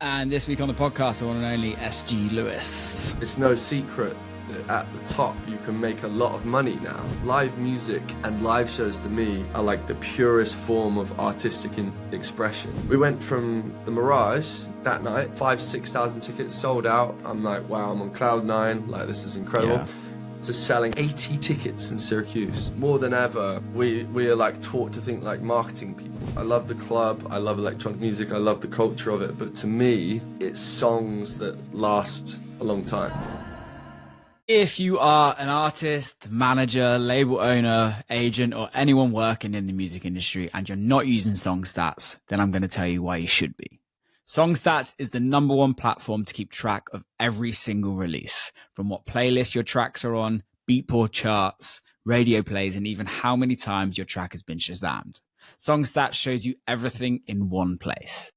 And this week on the podcast, the one and only SG Lewis. It's no secret that at the top you can make a lot of money now. Live music and live shows to me are like the purest form of artistic expression. We went from the Mirage that night, 5,000-6,000 tickets sold out. I'm like, wow, I'm on cloud nine, like this is incredible. Yeah. To selling 80 tickets in Syracuse. More than ever, we are like taught to think like marketing people. I love the club, I love electronic music, I love the culture of it, but to me, it's songs that last a long time. If you are an artist, manager, label owner, agent, or anyone working in the music industry and you're not using Songstats, then I'm going to tell you why you should be. Songstats is the #1 platform to keep track of every single release, from what playlist your tracks are on, Beatport charts, radio plays, and even how many times your track has been Shazammed. Songstats shows you everything in one place.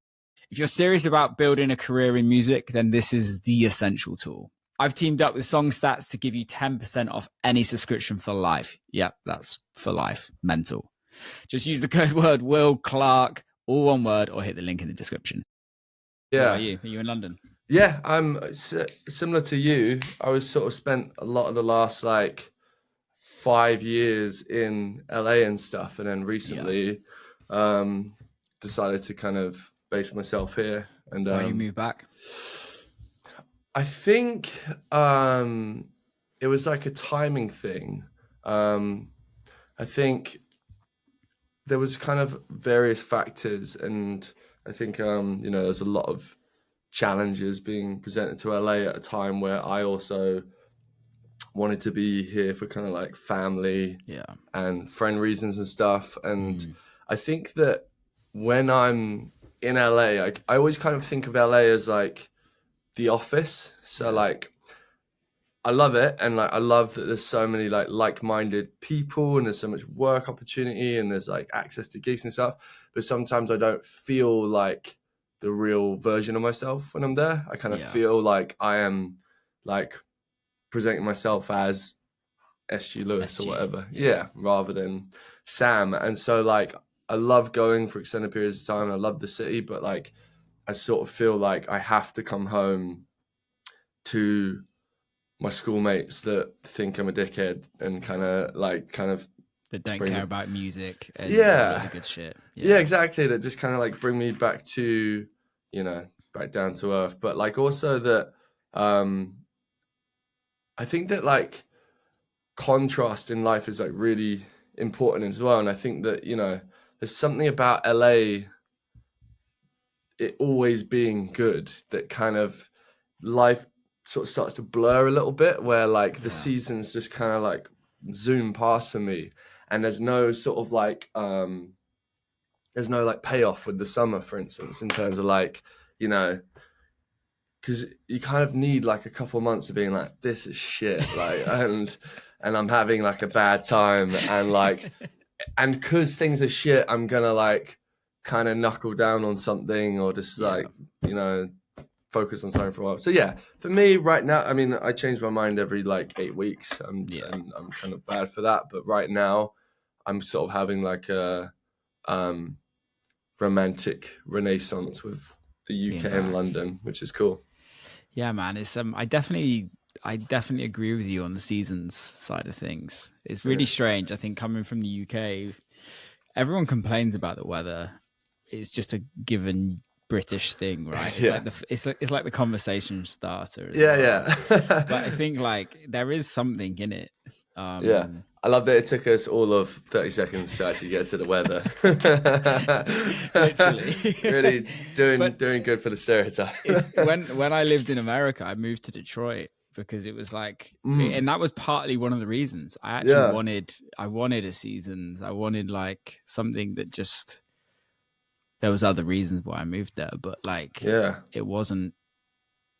If you're serious about building a career in music, then this is the essential tool. I've teamed up with Songstats to give you 10% off any subscription for life. Yep, that's for life. Mental. Just use the code word Will Clark, all one word, or hit the link in the description. Yeah. How are you? Are you in London? Yeah, I'm similar to you. I was sort of spent a lot of the last like 5 years in LA and stuff, and then recently decided to kind of base myself here. And why you moved back? I think it was like a timing thing. I think there was kind of various factors, and I think there's a lot of challenges being presented to LA at a time where I also wanted to be here for kind of like family and friend reasons and stuff. And I think that when I'm in LA, I always kind of think of LA as like the office. So like I love it, and like I love that there's so many like-minded people, and there's so much work opportunity, and there's like access to gigs and stuff. But sometimes I don't feel like the real version of myself when I'm there. I kind of feel like I am like presenting myself as SG Lewis or whatever, rather than Sam. And so like I love going for extended periods of time. I love the city, but like I sort of feel like I have to come home to my schoolmates that think I'm a dickhead and kind of that don't care about music and all the good shit. Yeah, exactly. That just kind of like bring me back to, back down to earth. But like also that I think that like contrast in life is like really important as well. And I think that, there's something about LA, it always being good, that kind of life sort of starts to blur a little bit, where like the seasons just kind of like zoom past for me, and there's no sort of like there's no like payoff with the summer, for instance, in terms of like, because you kind of need like a couple of months of being like, this is shit, like and I'm having like a bad time, and like and because things are shit, I'm gonna like kind of knuckle down on something, or just like focus on something for a while. So yeah, for me right now, I mean, I change my mind every like 8 weeks, and I'm kind of bad for that. But right now, I'm sort of having like a romantic renaissance with the UK and London, which is cool. Yeah, man, it's I definitely agree with you on the seasons side of things. It's really strange. I think coming from the UK, everyone complains about the weather. It's just a given British thing, right? It's it's like the conversation starter. But I think like there is something in it. I love that it took us all of 30 seconds to actually get to the weather. Literally, really doing good for the stereotype. when I lived in America, I moved to Detroit because it was like, and that was partly one of the reasons. I actually wanted a seasons. I wanted like something that just. There was other reasons why I moved there, but like, it wasn't.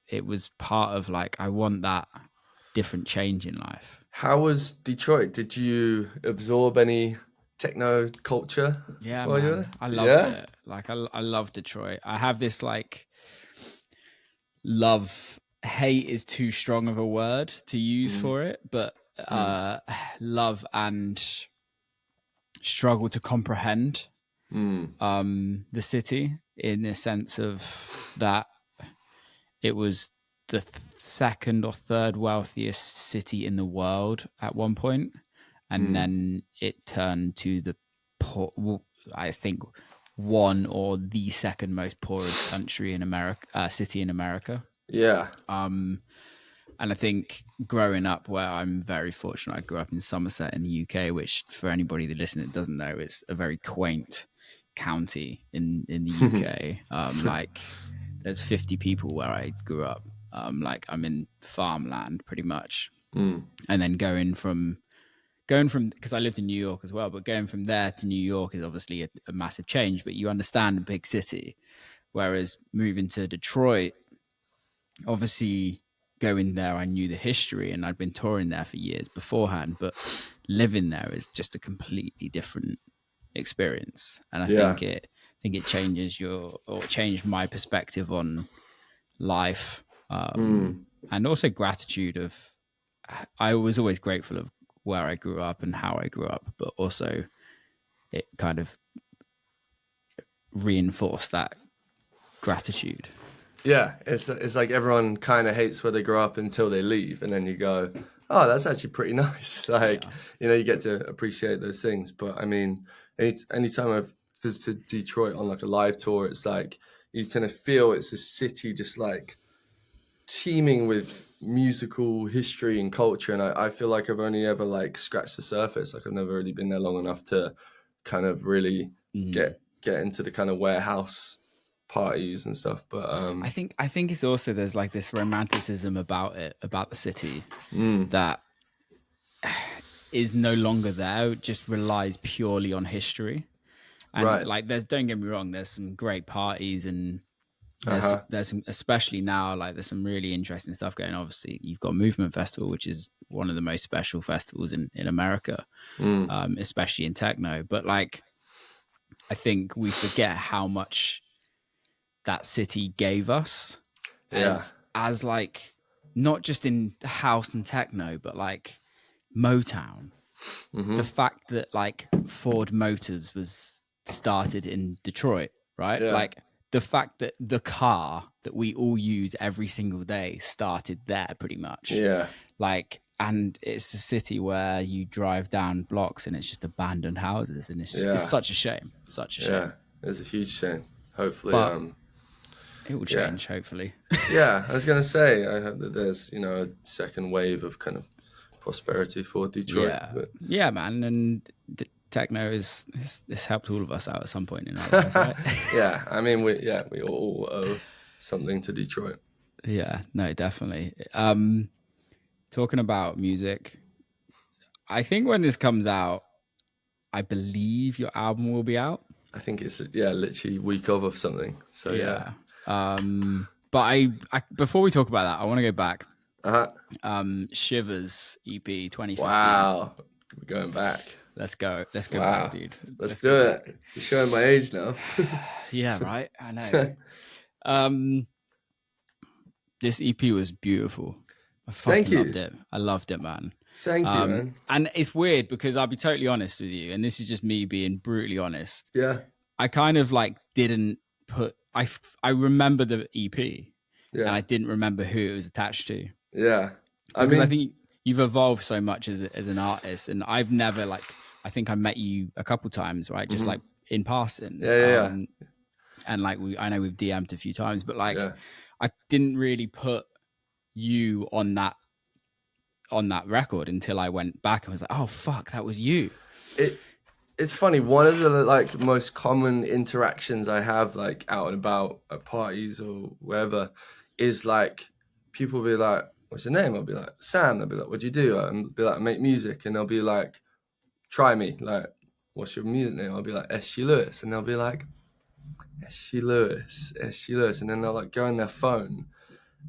It was part of like I want that different change in life. How was Detroit? Did you absorb any techno culture? Yeah, man. I loved it. Like I love Detroit. I have this like hate is too strong of a word to use for it, but love and struggle to comprehend the city, in a sense of that it was the second or third wealthiest city in the world at one point, and then it turned to the poor, I think one or the second most poorest country in America, city in America. Yeah. And I think growing up, where I'm very fortunate, I grew up in Somerset in the UK, which for anybody that listens that doesn't know, it's a very quaint county in the UK. Like there's 50 people where I grew up. Like I'm in farmland pretty much. And then going from because I lived in New York as well, but going from there to New York is obviously a massive change. But you understand a big city, whereas moving to Detroit, obviously going there, I knew the history and I'd been touring there for years beforehand, but living there is just a completely different experience. And I think it changes changed my perspective on life, and also gratitude of, I was always grateful of where I grew up and how I grew up, but also it kind of reinforced that gratitude. Yeah, it's like everyone kind of hates where they grow up until they leave, and then you go, oh, that's actually pretty nice. Like, you get to appreciate those things. But I mean, anytime I've visited Detroit on like a live tour, it's like you kind of feel it's a city just like teeming with musical history and culture. And I feel like I've only ever like scratched the surface. Like I've never really been there long enough to kind of really get into the kind of warehouse parties and stuff. But I think it's also, there's like this romanticism about the city that is no longer there. It just relies purely on history. And like don't get me wrong, there's some great parties, and there's some, especially now, like there's some really interesting stuff going on. Obviously you've got Movement Festival, which is one of the most special festivals in America, especially in techno. But like I think we forget how much that city gave us as like, not just in house and techno, but like Motown. The fact that like Ford Motors was started in Detroit, right? Like the fact that the car that we all use every single day started there pretty much. Like, and it's a city where you drive down blocks and it's just abandoned houses, and it's such a shame. Such a shame. Yeah, it's a huge shame. Hopefully, but it will change, hopefully. Yeah, I was going to say, I hope that there's, a second wave of kind of prosperity for Detroit. Yeah, man. And techno is helped all of us out at some point in our lives, right? Yeah, I mean, we all owe something to Detroit. Yeah, no, definitely. Talking about music, I think when this comes out, I believe your album will be out. I think it's literally week of something. So yeah. But I before we talk about that, I want to go back. Shivers EP 2015. Wow, we're going back. Let's go back, dude. Let's do it. Back. You're showing my age now. Yeah, right. I know. This EP was beautiful. Thank you. Loved it. I loved it, man. Thank you, man. And it's weird because I'll be totally honest with you, and this is just me being brutally honest. Yeah. I kind of like didn't put. I remember the EP, and I didn't remember who it was attached to. Yeah. Because I think you've evolved so much as an artist, and I've never like. I think I met you a couple times, right? Just like in passing. Yeah. And like I know we've DM'd a few times, but like I didn't really put you on that record until I went back and was like, oh fuck, that was you. It's funny. One of the like most common interactions I have like out and about at parties or wherever is like people will be like, what's your name? I'll be like, Sam. They'll be like, what do you do? I'll be like, I make music. And they'll be like, try me. Like, what's your music name? I'll be like, S.G. Lewis. And they'll be like, S.G. Lewis. And then they'll like go on their phone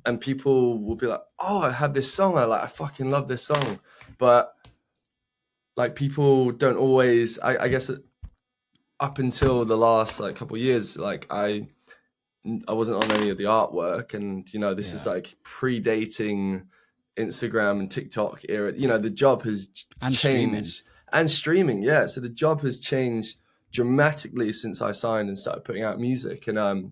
and people will be like, oh, I have this song. I fucking love this song. But like people don't always, I guess up until the last like couple of years, like I wasn't on any of the artwork, and this is like predating Instagram and TikTok era. The job has changed and streaming. Yeah. So the job has changed dramatically since I signed and started putting out music. And,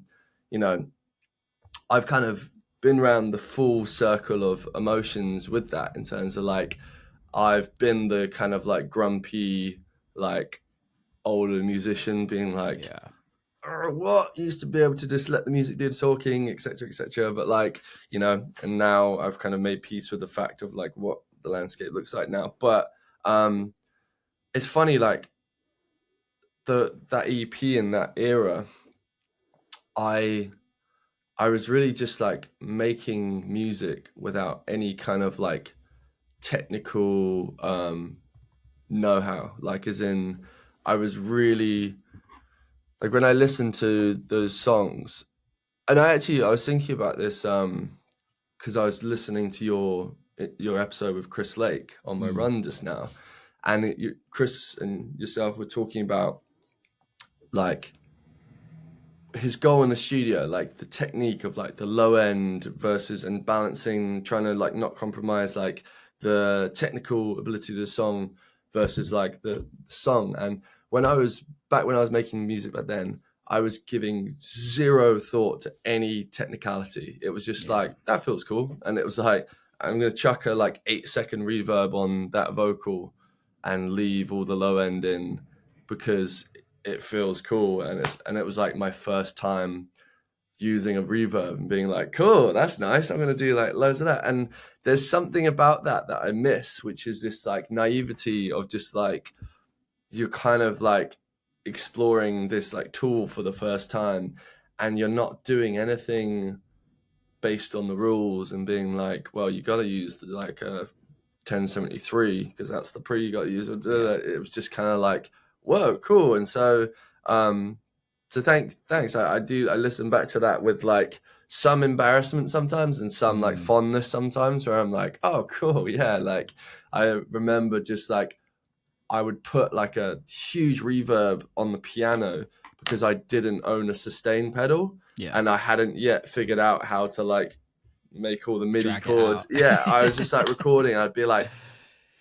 I've kind of been around the full circle of emotions with that, in terms of like, I've been the kind of like grumpy, like older musician being like, Yeah. what, used to be able to just let the music do the talking, etc., etc. But like, you know, and now I've kind of made peace with the fact of like what the landscape looks like now. But it's funny, like that EP in that era, I was really just like making music without any kind of like technical know-how. Like, as in, I was really like, when I listened to those songs, and I was thinking about this because I was listening to your episode with Chris Lake on my run just now, and Chris and yourself were talking about like his goal in the studio, like the technique of like the low end versus, and balancing, trying to like not compromise like the technical ability of the song versus like the song. And when I was making music back then, I was giving zero thought to any technicality. It was just like, that feels cool. And it was like, I'm going to chuck a like 8-second reverb on that vocal and leave all the low end in because it feels cool. And it was like my first time using a reverb and being like, cool, that's nice, I'm going to do like loads of that. And there's something about that I miss, which is this like naivety of just like, you're kind of like exploring this like tool for the first time, and you're not doing anything based on the rules and being like, well, you got to use like a 1073 because that's the pre you got to use. It was just kind of like, whoa, cool. And so thanks, I listen back to that with like some embarrassment sometimes and some like fondness sometimes, where I'm like, oh cool, yeah. Like, I remember just like, I would put like a huge reverb on the piano because I didn't own a sustain pedal, and I hadn't yet figured out how to like make all the MIDI chords. Yeah, I was just like recording. I'd be like,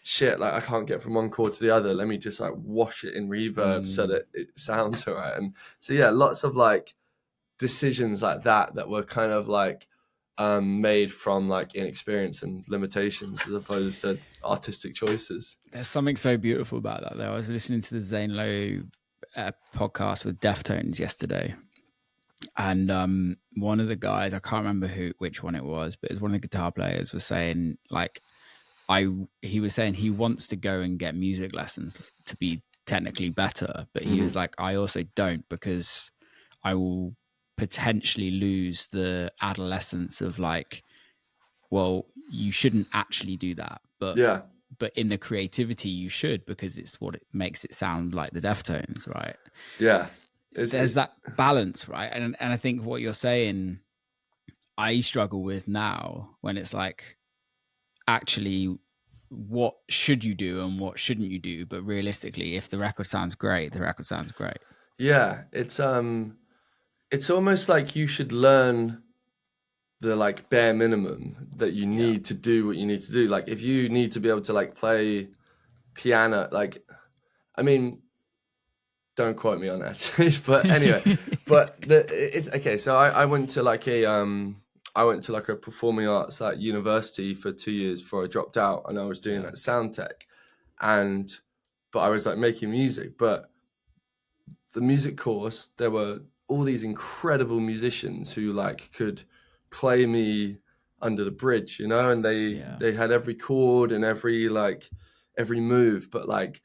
shit, like I can't get from one chord to the other. Let me just like wash it in reverb so that it sounds all right. And so yeah, lots of like decisions like that were kind of like made from like inexperience and limitations as opposed to artistic choices. There's something so beautiful about that, though. I was listening to the Zane Lowe podcast with Deftones yesterday, and one of the guys, I can't remember which one it was, but it was one of the guitar players, was saying like, he was saying he wants to go and get music lessons to be technically better, but he was like, I also don't, because I will potentially lose the adolescence of like, well, you shouldn't actually do that, but in the creativity you should, because it's what it makes it sound like the Deftones, right? Yeah, there's that balance, right? And I think what you're saying, I struggle with now, when it's like, actually, what should you do and what shouldn't you do? But realistically, if the record sounds great, the record sounds great. Yeah, it's almost like you should learn the like bare minimum that you need to do what you need to do. Like, if you need to be able to like play piano, like, I mean, don't quote me on that, but anyway, but it's okay. So I went to like a performing arts like university for 2 years before I dropped out, and I was doing like sound tech, but I was like making music. But the music course, there were all these incredible musicians who like could play me under the bridge, you know, and they had every chord and every move, but like,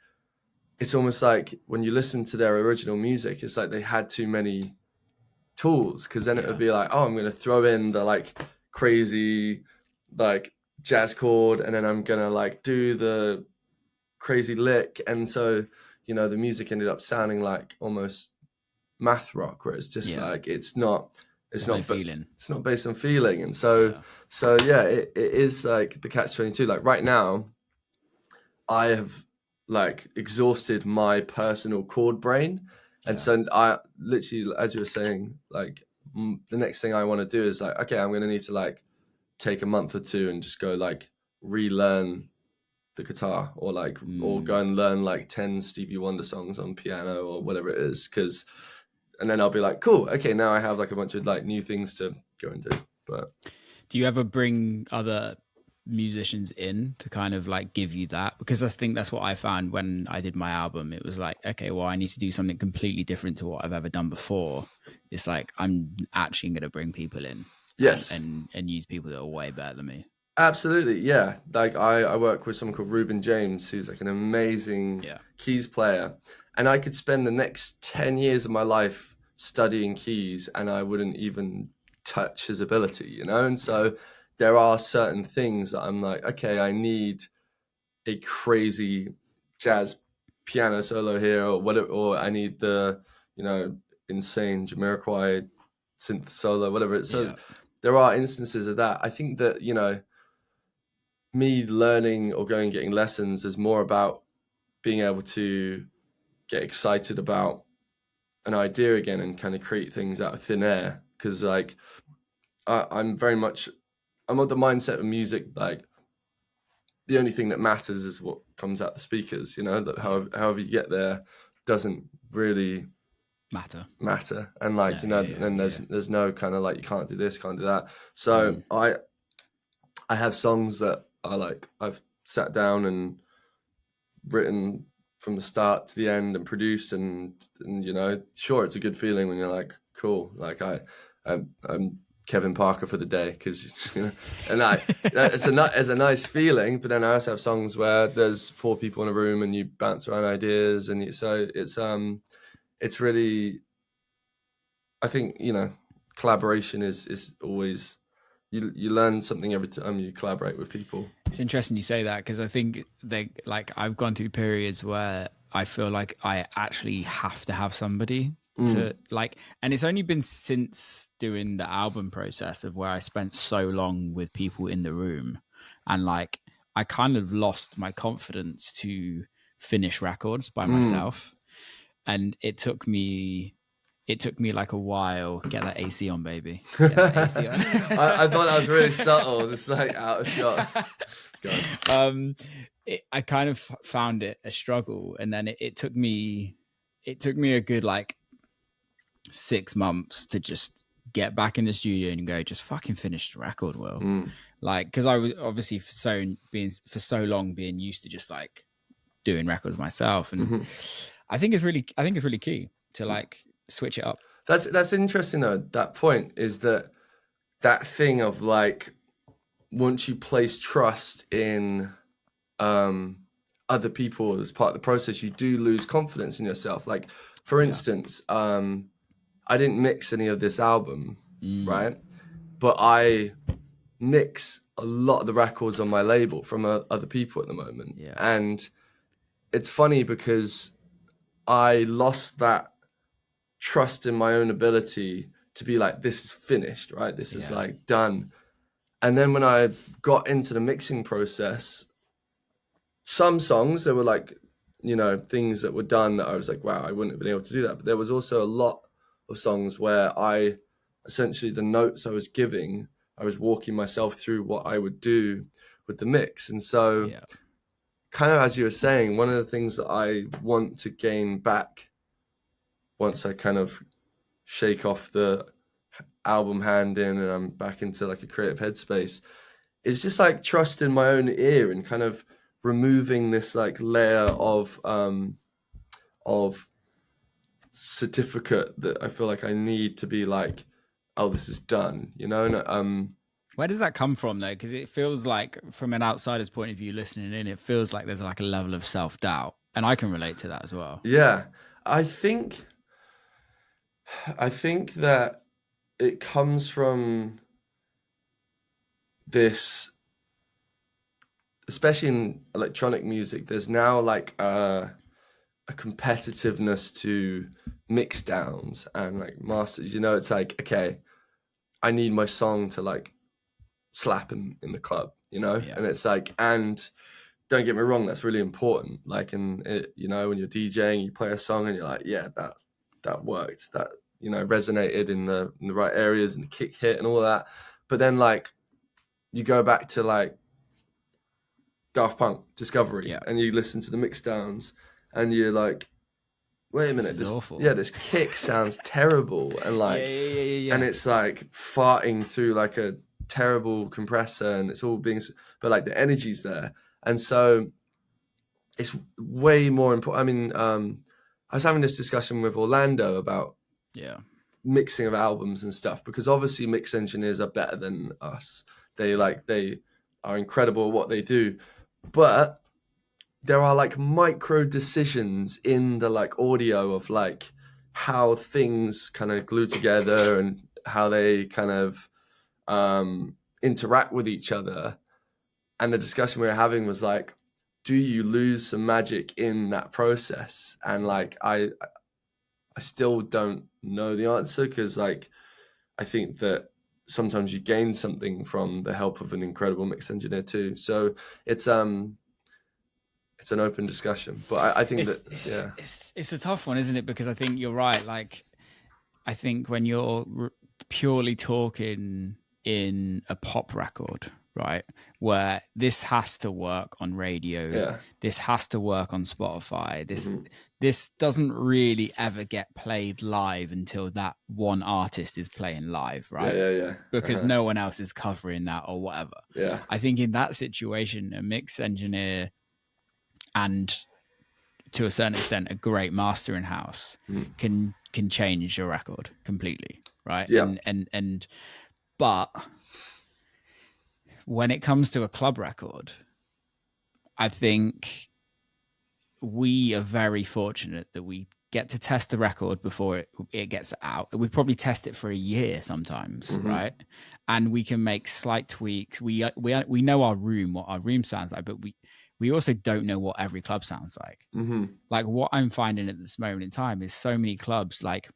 it's almost like when you listen to their original music, it's like they had too many tools, because then it would be like, oh, I'm going to throw in the like crazy like jazz chord, and then I'm going to like do the crazy lick. And so, you know, the music ended up sounding like almost math rock, where it's just like, it's not feeling. It's not based on feeling. And so it is like the catch-22. Like right now, I have like exhausted my personal chord brain. And so I literally, as you were saying, like the next thing I want to do is like, okay, I'm going to need to like take a month or two and just go like relearn the guitar, or like, or go and learn like 10 Stevie Wonder songs on piano or whatever it is. And then I'll be like, cool, okay, now I have like a bunch of like new things to go and do. But Do you ever bring other musicians in to kind of like give you that? Because I think that's what I found when I did my album. It was like, okay, well, I need to do something completely different to what I've ever done before. It's like I'm actually going to bring people in, Yes, and use people that are way better than me. absolutely. Yeah. Like I work with someone called Robyn James, who's like an amazing Yeah, keys player. And I could spend the next 10 years of my life studying keys and I wouldn't even touch his ability, you know? And so there are certain things that I'm like, okay, I need a crazy jazz piano solo here or whatever, or I need the, you know, insane Jamiroquai synth solo, whatever. So yeah, there are instances of that. I think that, you know, me learning or going getting lessons is more about being able to get excited about an idea again and kind of create things out of thin air. Because like I'm very much I'm of the mindset of music like the only thing that matters is what comes out the speakers. You know that however you get there doesn't really matter. And like you know then there's no kind of like you can't do this, can't do that. So I have songs that I like I've sat down and written from the start to the end and produced and you know sure it's a good feeling when you're like cool like I'm Kevin Parker for the day because you know and it's a nice feeling, but then I also have songs where there's 4 people in a room and you bounce around ideas and so it's really I think you know collaboration is always you learn something every time you collaborate with people. It's interesting you say that because I think I've gone through periods where I feel like I actually have to have somebody to like, and it's only been since doing the album process of where I spent so long with people in the room, and like I kind of lost my confidence to finish records by myself, and it took me like a while. Get that AC on, baby. Get that AC on. I thought that was really subtle, just like out of shot. I kind of found it a struggle, and then it took me a good like 6 months to just get back in the studio and go, just fucking finish the record, Will. Like, because I was obviously for so long being used to just like doing records myself, and I think it's really key to like switch it up. That's interesting though. That point is that thing of like once you place trust in other people as part of the process, you do lose confidence in yourself. Like for instance, I didn't mix any of this album, right? But I mix a lot of the records on my label from other people at the moment, and it's funny because I lost that trust in my own ability to be like, this is finished, right? This is like done. And then when I got into the mixing process, some songs, there were like, you know, things that were done that I was like, wow, I wouldn't have been able to do that. But there was also a lot of songs where I essentially the notes I was giving, I was walking myself through what I would do with the mix. And so kind of as you were saying, one of the things that I want to gain back once I kind of shake off the album hand in and I'm back into like a creative headspace, it's just like trust in my own ear and kind of removing this like layer of certificate that I feel like I need to be like, oh, this is done, you know? And, where does that come from though? Because it feels like from an outsider's point of view listening in, it feels like there's like a level of self-doubt, and I can relate to that as well. Yeah, I think that it comes from this, especially in electronic music, there's now like a competitiveness to mix downs and like masters. You know, it's like, okay, I need my song to like slap in the club, you know? And it's like, and don't get me wrong, that's really important. Like, you know, when you're DJing, you play a song and you're like, yeah, that worked. That, you know, resonated in the right areas and the kick hit and all that. But then like, you go back to like Daft Punk Discovery and you listen to the mix downs and you're like, wait a minute, this kick sounds terrible, and like and it's like farting through like a terrible compressor and it's all being, but like the energy's there. And so it's way more important. I mean, I was having this discussion with Orlando about mixing of albums and stuff, because obviously mix engineers are better than us. They are incredible at what they do, but there are like micro decisions in the like audio of like how things kind of glue together and how they kind of interact with each other. And the discussion we were having was like, do you lose some magic in that process? And like I still don't know the answer, because like I think that sometimes you gain something from the help of an incredible mix engineer too. So it's an open discussion, but I think it's a tough one, isn't it? Because I think you're right. Like, I think when you're purely talking in a pop record, right, where this has to work on radio, this has to work on Spotify, this doesn't really ever get played live until that one artist is playing live, right? Because no one else is covering that or whatever. I think in that situation, a mix engineer and to a certain extent a great mastering house can change your record completely, right? But when it comes to a club record, I think we are very fortunate that we get to test the record before it gets out. We probably test it for a year sometimes, right? And we can make slight tweaks. We know our room, what our room sounds like, but we also don't know what every club sounds like. Like what I'm finding at this moment in time is so many clubs like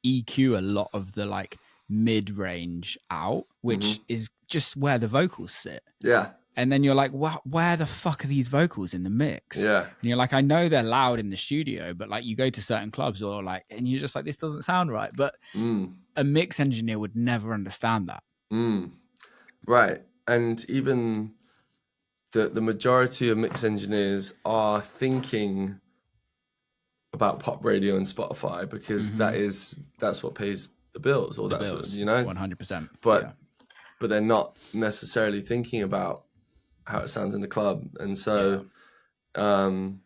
EQ a lot of the like mid-range out, which is just where the vocals sit. And then you're like, where the fuck are these vocals in the mix? And you're like, I know they're loud in the studio, but like you go to certain clubs or like, and you're just like, this doesn't sound right. But a mix engineer would never understand that. Right. And even the majority of mix engineers are thinking about pop radio and Spotify, because that's what pays the bills, or that's what, you know, 100%. But they're not necessarily thinking about how it sounds in the club. And so and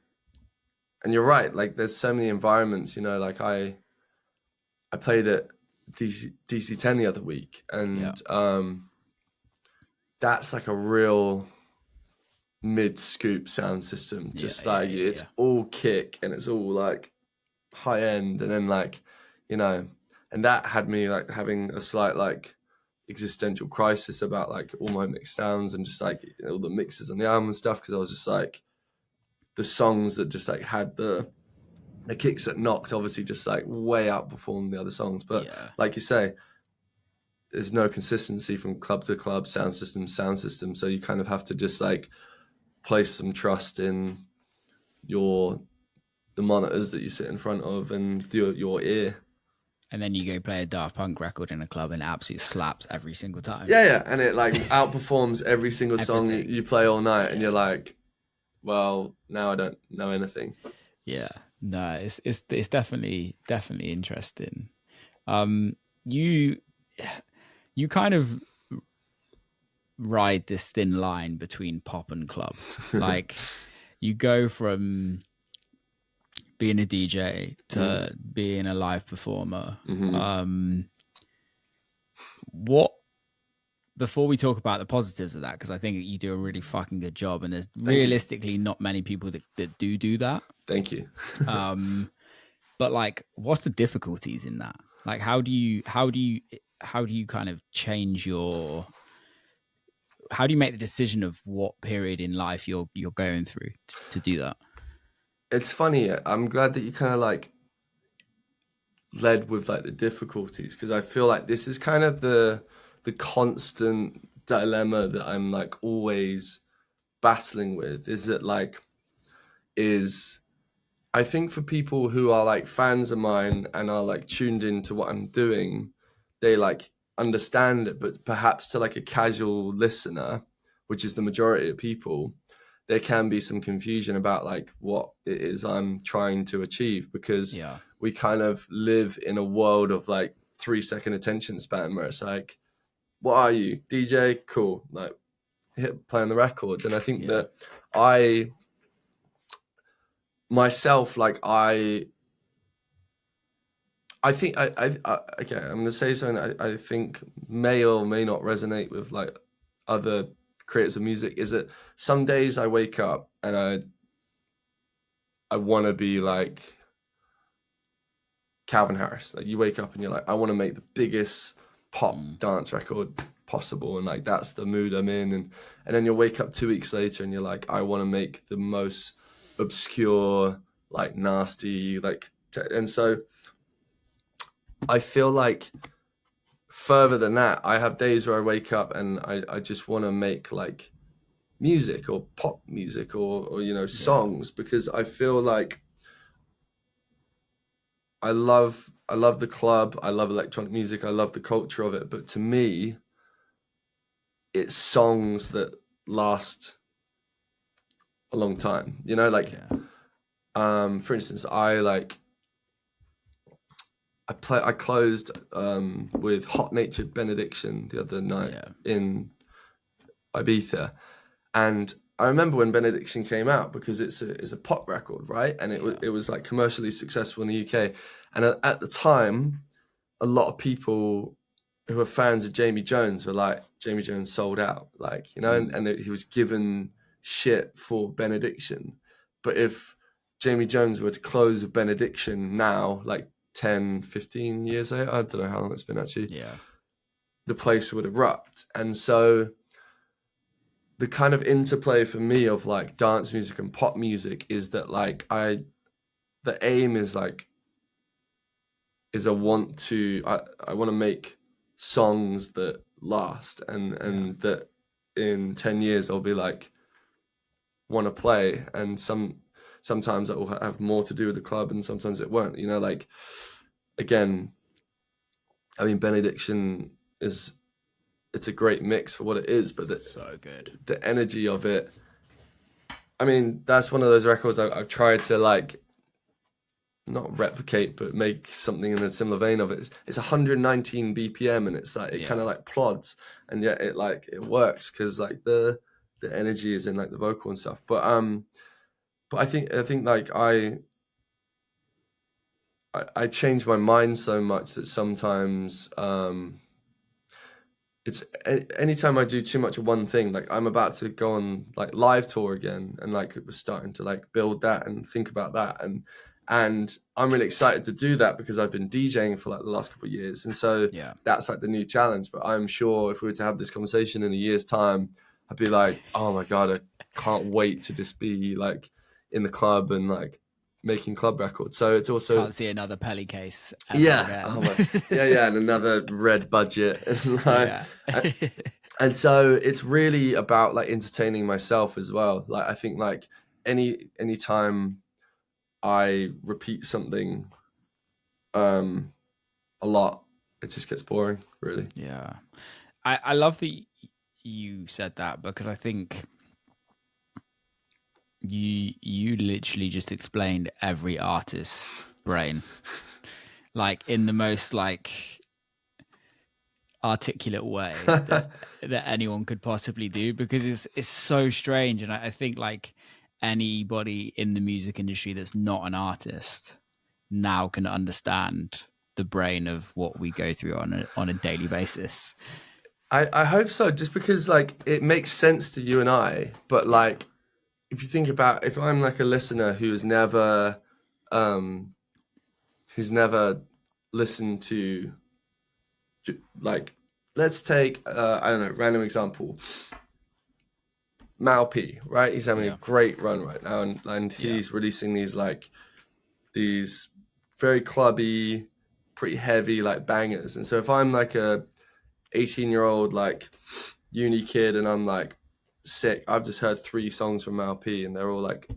you're right, like there's so many environments, you know, like I played at DC 10 the other week, and that's like a real mid-scoop sound system, just it's all kick and it's all like high end, and then like, you know, and that had me like having a slight like existential crisis about like all my mixed sounds and just like, you know, all the mixes on the album and stuff, because I was just like, the songs that just like had the kicks that knocked obviously just like way outperformed the other songs, but like you say, there's no consistency from club to club, sound system, so you kind of have to just like place some trust in the monitors that you sit in front of and your ear. And then you go play a Daft Punk record in a club and it absolutely slaps every single time. And it like outperforms every single song you play all night, and you're like, well, now I don't know anything. No, it's definitely interesting. You kind of ride this thin line between pop and club. Like you go from being a DJ to being a live performer. Before we talk about the positives of that, because I think you do a really fucking good job, and there's realistically not many people that do that. Thank you. But like, what's the difficulties in that? Like, how do you kind of change how do you make the decision of what period in life you're going through to do that? It's funny. I'm glad that you kind of like led with like the difficulties, because I feel like this is kind of the constant dilemma that I'm like always battling with, is that like, I think for people who are like fans of mine and are like tuned into what I'm doing, they like understand it, but perhaps to like a casual listener, which is the majority of people, there can be some confusion about like what it is I'm trying to achieve, because we kind of live in a world of like 3-second attention span where it's like, what are you? DJ? Cool. Like hit play on the records. And I think that I myself, like I think okay, I'm gonna say something I think may or may not resonate with like other creators of music, is that some days I wake up and I want to be like Calvin Harris. Like you wake up and you're like, I want to make the biggest pop dance record possible, and like that's the mood I'm in. And then you'll wake up 2 weeks later and you're like, I want to make the most obscure, like nasty, like and so I feel like further than that, I have days where I wake up and I just want to make like music or pop music or you know, songs, because I feel like I love the club, I love electronic music, I love the culture of it, but to me it's songs that last a long time, you know, like for instance, I closed with Hot Natured Benediction the other night in Ibiza, and I remember when Benediction came out, because it's a pop record, right? And it was like commercially successful in the UK, and at the time, a lot of people who were fans of Jamie Jones were like, Jamie Jones sold out, like, you know, and he was given shit for Benediction. But if Jamie Jones were to close with Benediction now, like 10, 15 years later, I don't know how long it's been actually, the place would erupt. And so the kind of interplay for me of like dance music and pop music is that like the aim is like, is I want to make songs that last and that in 10 years I'll be like, want to play. And sometimes that will have more to do with the club and sometimes it won't, you know, like, again, I mean, Benediction it's a great mix for what it is, but so good. The energy of it, I mean, that's one of those records I've tried to like not replicate, but make something in a similar vein of it. It's 119 BPM, and it's like it kind of like plods, and yet it works because like the energy is in like the vocal and stuff. But I think like I change my mind so much that sometimes it's anytime I do too much of one thing, like I'm about to go on like live tour again, and like it was starting to like build that and think about that, and I'm really excited to do that because I've been DJing for like the last couple of years, and so that's like the new challenge. But I'm sure if we were to have this conversation in a year's time, I'd be like, oh my god, I can't wait to just be like in the club and like making club records. So it's also can't see another Pelly case. And another red budget, and like, and so it's really about like entertaining myself as well. Like I think like any time I repeat something a lot, it just gets boring, really. Yeah, I love that you said that, because I think you literally just explained every artist's brain, like in the most like articulate way that anyone could possibly do, because it's so strange. And I think like anybody in the music industry that's not an artist now can understand the brain of what we go through on a daily basis. I hope so, just because like it makes sense to you and I, but like if you think about, if I'm like a listener who's never listened to, like, let's take I don't know, random example, Mal P, right? He's having a great run right now, and he's releasing these very clubby, pretty heavy like bangers. And so if I'm like a 18-year-old like uni kid and I'm like, sick, I've just heard 3 songs from Mal P and they're all like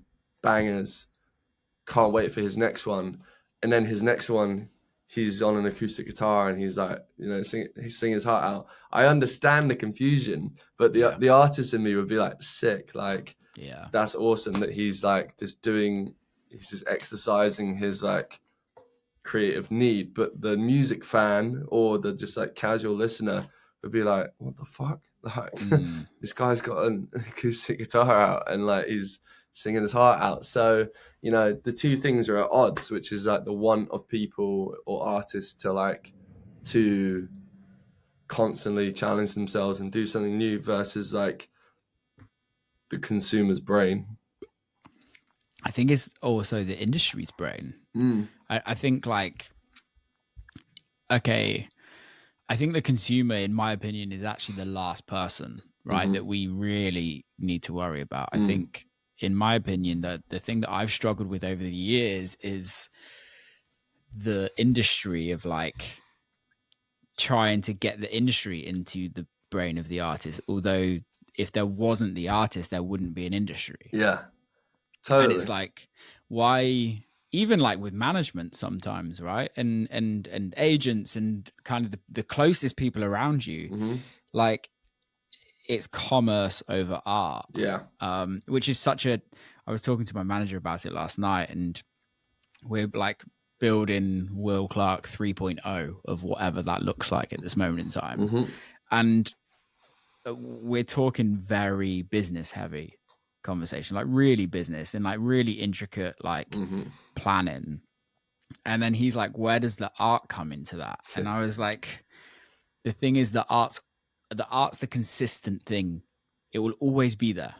bangers, can't wait for his next one. And then his next one, he's on an acoustic guitar and he's like, you know, he's singing his heart out. I understand the confusion, but the artist in me would be like, sick, like, that's awesome that he's like he's just exercising his like creative need. But the music fan or the just like casual listener would be like, what the fuck? Like, this guy's got an acoustic guitar out and like he's singing his heart out. So, you know, the two things are at odds, which is like the want of people or artists to constantly challenge themselves and do something new versus like the consumer's brain. I think it's also the industry's brain. I think like, okay, I think the consumer, in my opinion, is actually the last person, right, that we really need to worry about. I think, in my opinion, that the thing that I've struggled with over the years is the industry of like trying to get the industry into the brain of the artist. Although if there wasn't the artist, there wouldn't be an industry. Yeah, totally. And it's like, why, even like with management sometimes, right? And agents and kind of the closest people around you, like it's commerce over art. Yeah. Which is such a, I was talking to my manager about it last night, and we're like building Will Clark 3.0 of whatever that looks like at this moment in time. And we're talking very business heavy conversation, like really business and like really intricate, like planning. And then he's like, where does the art come into that? And I was like, the thing is, the art's the consistent thing. It will always be there.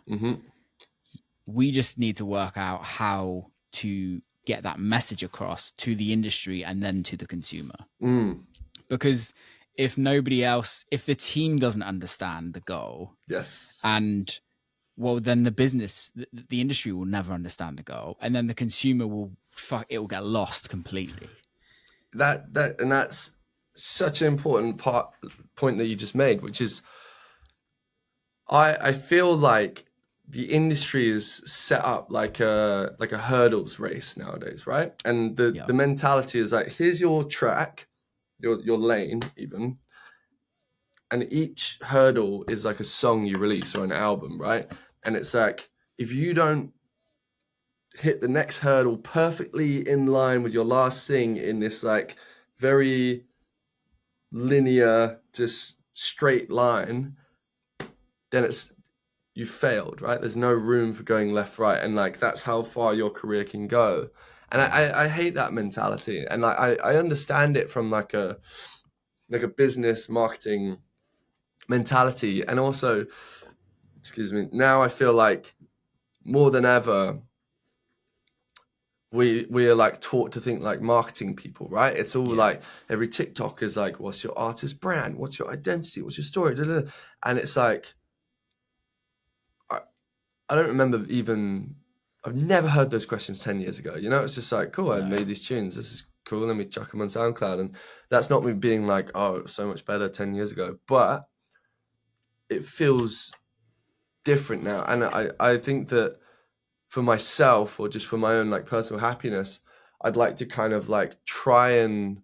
We just need to work out how to get that message across to the industry and then to the consumer. Because if nobody else, if the team doesn't understand the goal, and well, then the business, the industry will never understand the goal, and then the consumer will it will get lost completely. And that's such an important point that you just made, which is, I feel like the industry is set up like a hurdles race nowadays, right? And the mentality is like, here's your track, your lane even, and each hurdle is like a song you release or an album, right? And it's like, if you don't hit the next hurdle perfectly in line with your last thing in this like very linear, just straight line, then you failed, right? There's no room for going left, right, and like that's how far your career can go. And I hate that mentality, and like I understand it from like a business marketing mentality, and also, excuse me, now I feel like more than ever we are like taught to think like marketing people, right? It's all like every TikTok is like, what's your artist brand? What's your identity? What's your story? And it's like, I don't remember I've never heard those questions 10 years ago. You know, it's just like, cool, I made these tunes. This is cool. Let me chuck them on SoundCloud. And that's not me being like, oh, it was so much better 10 years ago. But it feels different now. And I think that for myself, or just for my own like personal happiness, I'd like to kind of like try and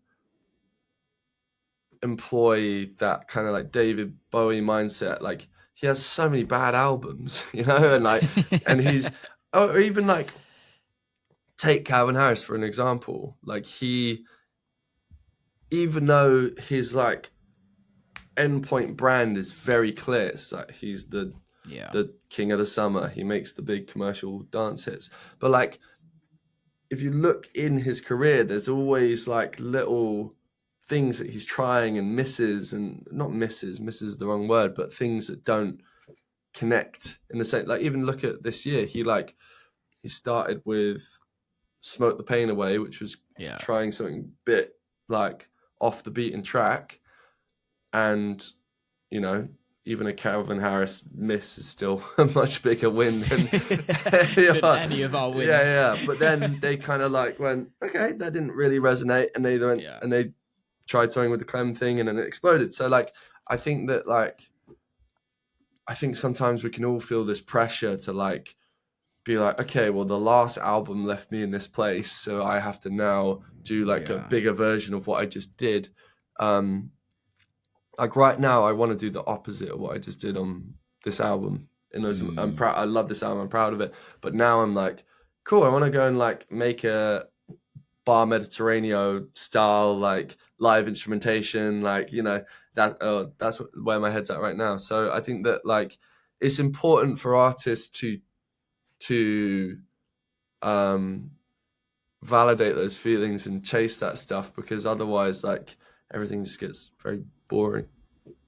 employ that kind of like David Bowie mindset. Like, he has so many bad albums, you know, and like, and he's, or even like, take Calvin Harris for an example. Like, he, even though his like endpoint brand is very clear, it's like he's the king of the summer, he makes the big commercial dance hits, but like, if you look in his career, there's always like little things that he's trying and misses, and not misses is the wrong word, but things that don't connect in the same, like, even look at this year, he started with Smoke the Pain Away, which was trying something bit like off the beaten track, and you know, even a Calvin Harris miss is still a much bigger win than any of our wins. But then they kind of like went, okay, that didn't really resonate, and they went and they tried something with the Clem thing, and then it exploded. So like, I think sometimes we can all feel this pressure to like be like, okay, well, the last album left me in this place, so I have to now do like a bigger version of what I just did. Like right now, I want to do the opposite of what I just did on this album. I'm proud. I love this album. I'm proud of it. But now I'm like, cool. I want to go and like make a Bar Mediterraneo style, like live instrumentation, like, you know, that's where my head's at right now. So I think that like it's important for artists to validate those feelings and chase that stuff, because otherwise like everything just gets very boring.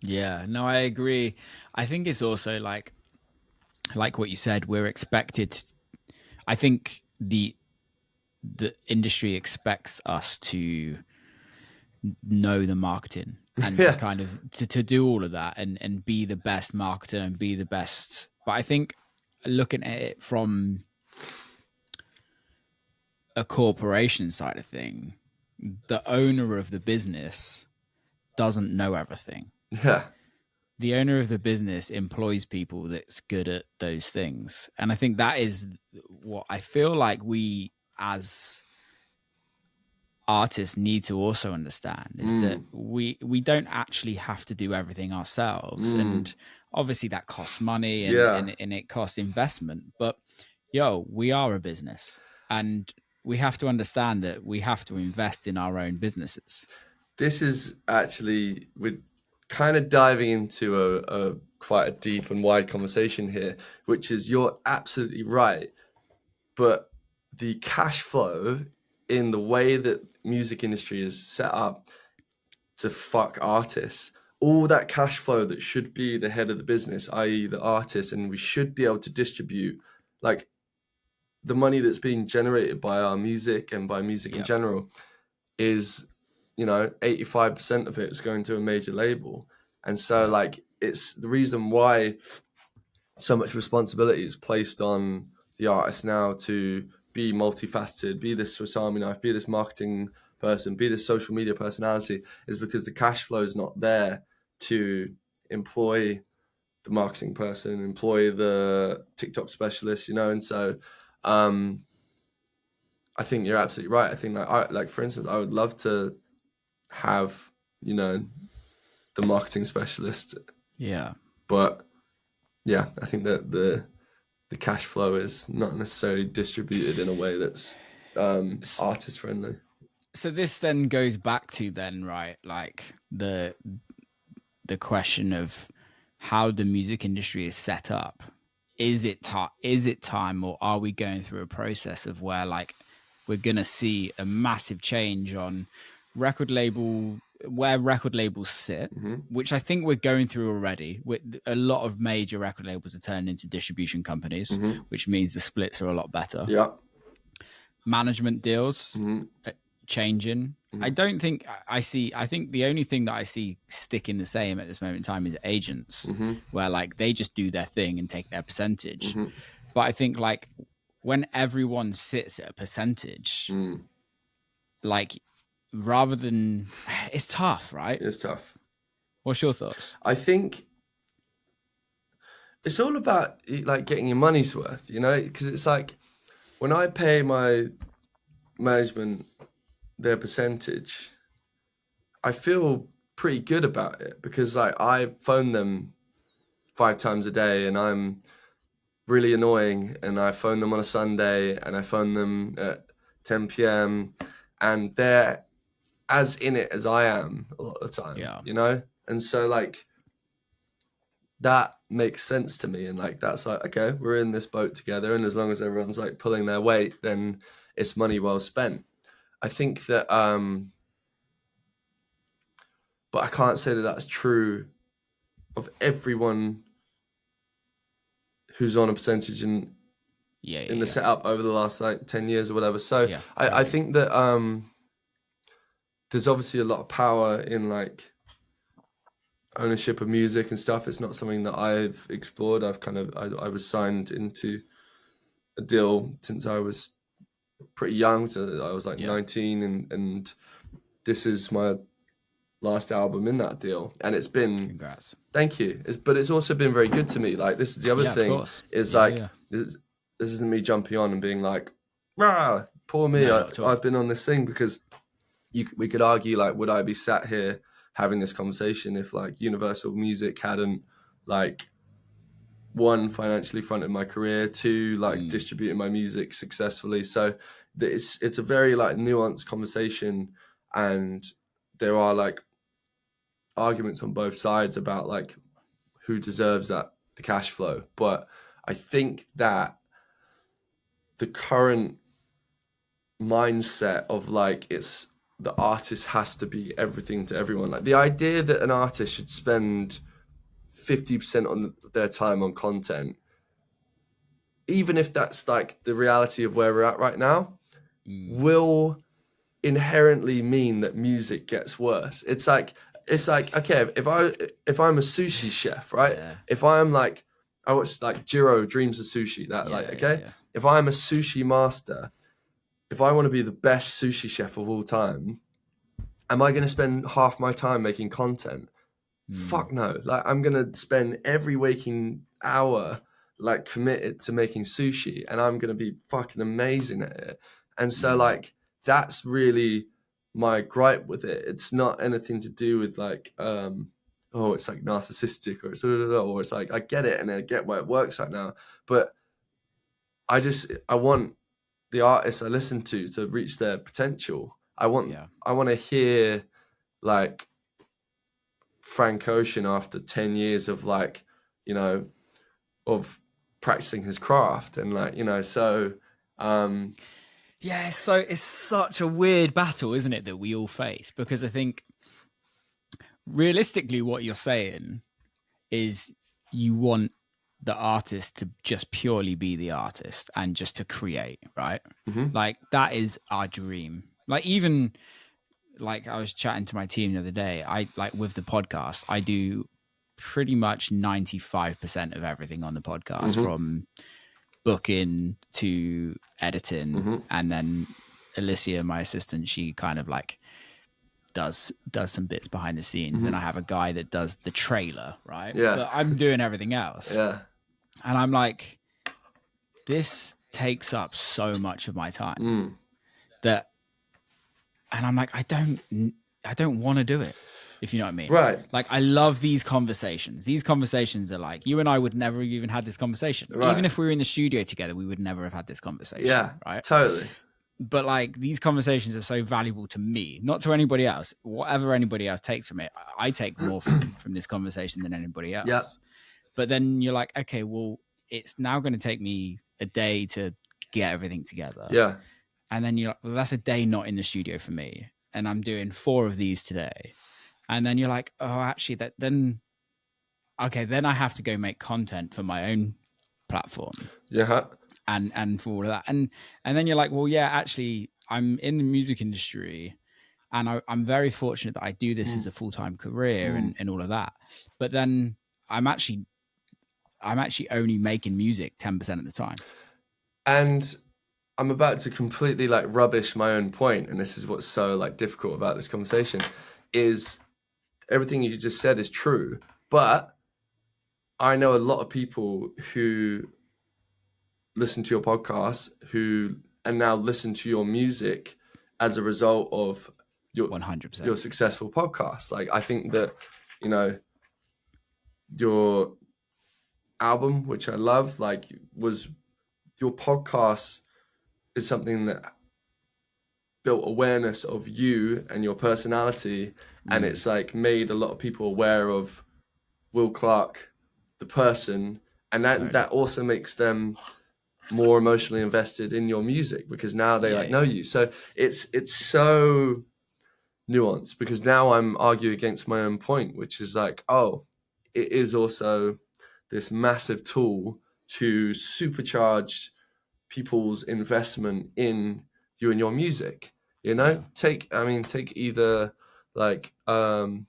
Yeah, no, I agree. I think it's also like what you said, we're expected. I think the industry expects us to know the marketing and to Yeah. kind of to do all of that and be the best marketer and be the best. But I think looking at it from a corporation side of thing, the owner of the business doesn't know everything. Yeah. The owner of the business employs people that's good at those things. And I think that is what I feel like we as artists need to also understand, is that we don't actually have to do everything ourselves. And obviously that costs money Yeah. and it costs investment. But we are a business, and we have to understand that we have to invest in our own businesses. This is actually, we're kind of diving into a quite a deep and wide conversation here, which is, you're absolutely right. But the cash flow in the way that music industry is set up to fuck artists, all that cash flow that should be the head of the business, i.e. the artist, and we should be able to distribute like the money that's being generated by our music and by music in general is, 85% of it is going to a major label. And so like it's the reason why so much responsibility is placed on the artist now to be multifaceted, be this Swiss Army knife, be this marketing person, be this social media personality, is because the cash flow is not there to employ the marketing person, employ the TikTok specialist, and so I think you're absolutely right. I think like for instance, I would love to have, the marketing specialist, Yeah. but yeah, I think that the cash flow is not necessarily distributed in a way that's artist friendly. So this then goes back to right, like the question of how the music industry is set up. Is it time, or are we going through a process of where like we're gonna see a massive change on where record labels sit, which I think we're going through already. With a lot of major record labels are turning into distribution companies, which means the splits are a lot better. Yeah. Management deals changing. I don't think I think the only thing that I see sticking the same at this moment in time is agents, where like they just do their thing and take their percentage. But I think like when everyone sits at a percentage, like rather than, it's tough, right? It's tough. What's your thoughts? I think it's all about like getting your money's worth, because it's like when I pay my management their percentage, I feel pretty good about it, because like I phone them 5 times a day and I'm really annoying, and I phone them on a Sunday and I phone them at 10 p.m. and they're as in it as I am a lot of the time, and so like that makes sense to me, and like that's like, okay, we're in this boat together, and as long as everyone's like pulling their weight, then it's money well spent. I think that but I can't say that that's true of everyone who's on a percentage in the setup over the last like 10 years or whatever. So I think that there's obviously a lot of power in like ownership of music and stuff. It's not something that I've explored. I was signed into a deal since I was pretty young, so I was like 19, and this is my last album in that deal, and it's been, congrats, thank you, but it's also been very good to me. Like this is the other thing, is this isn't me jumping on and being like, rah, poor me, I've been on this thing, because we could argue like, would I be sat here having this conversation if like Universal Music hadn't like, one, financially fronted my career, two, like distributing my music successfully. So it's a very like nuanced conversation, and there are like arguments on both sides about like who deserves the cash flow, but I think that the current mindset of like it's the artist has to be everything to everyone, like the idea that an artist should spend 50% on their time on content, even if that's like the reality of where we're at right now, will inherently mean that music gets worse. It's like okay, if I'm a sushi chef, right? Yeah. If I'm like, I watched like Jiro Dreams of Sushi, that if I'm a sushi master, if I want to be the best sushi chef of all time, am I going to spend half my time making content? Fuck no. Like, I'm going to spend every waking hour like committed to making sushi, and I'm going to be fucking amazing at it. And so like that's really my gripe with it. It's not anything to do with like oh, it's like narcissistic or it's like I get it and I get why it works right now, but I want the artists I listen to reach their potential. I want to hear like Frank Ocean after 10 years of like, you know, of practicing his craft and like, you know, so yeah, so it's such a weird battle, isn't it, that we all face? Because I think realistically what you're saying is you want the artist to just purely be the artist and just to create, right? Like that is our dream. Like even like I was chatting to my team the other day, I like with the podcast, I do pretty much 95% of everything on the podcast, from booking to editing, and then Alicia, my assistant, she kind of like does some bits behind the scenes, and I have a guy that does the trailer, right? But I'm doing everything else. And I'm like, this takes up so much of my time that, and I'm like, I don't want to do it, if you know what I mean. Right. Like, I love these conversations. These conversations are like, you and I would never have even had this conversation. Right. Even if we were in the studio together, we would never have had this conversation. Yeah, right? Totally. But like, these conversations are so valuable to me, not to anybody else. Whatever anybody else takes from it, I take more from this conversation than anybody else. Yeah. But then you're like, okay, well, it's now going to take me a day to get everything together. Yeah. And then you're like, well, that's a day not in the studio for me. And I'm doing 4 of these today. And then you're like, oh, actually, then I have to go make content for my own platform. Yeah. And for all of that. And then you're like, well, yeah, actually, I'm in the music industry and I'm very fortunate that I do this as a full-time career and all of that. But then I'm actually only making music 10% of the time. And I'm about to completely like rubbish my own point, and this is what's so like difficult about this conversation, is everything you just said is true, but I know a lot of people who listen to your podcast and now listen to your music as a result of your 100%. your successful podcast. Like, I think that, you know, your album, which I love, like, was your podcast is something that built awareness of you and your personality, and it's like made a lot of people aware of Will Clark, the person, and that also makes them more emotionally invested in your music because now they know you. So it's so nuanced, because now I'm arguing against my own point, which is like, oh, it is also this massive tool to supercharge people's investment in you and your music. You know, take either like Dom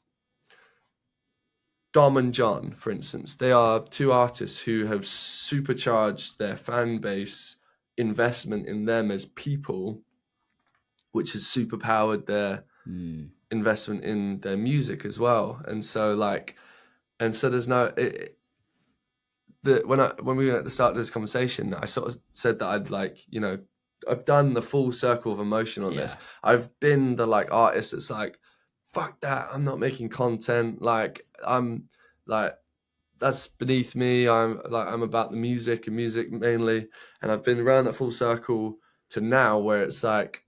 and John, for instance. They are 2 artists who have supercharged their fan base investment in them as people, which has superpowered their investment in their music as well. And so there's no when we were at the start of this conversation, I sort of said that I'd like, you know, I've done the full circle of emotion on this. I've been the like artist that's like, fuck that, I'm not making content. Like, I'm like, that's beneath me. I'm about the music and music mainly. And I've been around that full circle to now where it's like,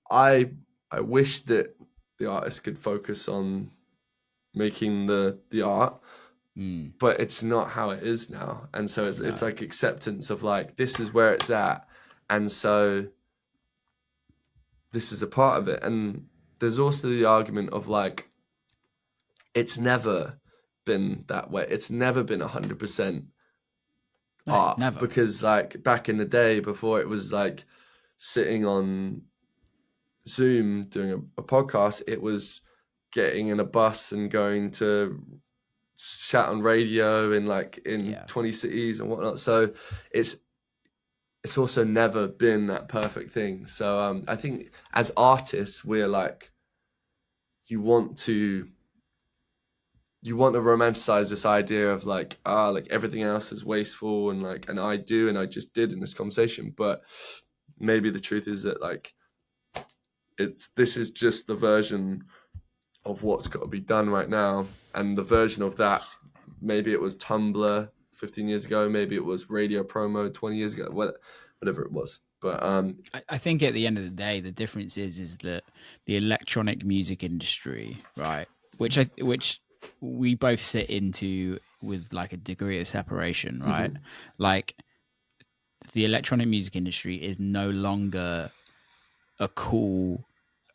I wish that the artist could focus on making the art, Mm. but it's not how it is now. And so it's like acceptance of like, this is where it's at, and so this is a part of it. And there's also the argument of like, it's never been that way. It's never been 100% art. Never. Because like back in the day, before it was like sitting on Zoom doing a podcast, it was getting in a bus and going to chat on radio in 20 cities and whatnot. So it's also never been that perfect thing. So I think as artists, we're like, you want to romanticize this idea of like everything else is wasteful, and I just did in this conversation. But maybe the truth is that like this is just the version of what's got to be done right now. And the version of that, maybe it was Tumblr 15 years ago, maybe it was radio promo 20 years ago, whatever it was. But I think at the end of the day, the difference is that the electronic music industry, right, which we both sit into with like a degree of separation, right? Mm-hmm. Like the electronic music industry is no longer a cool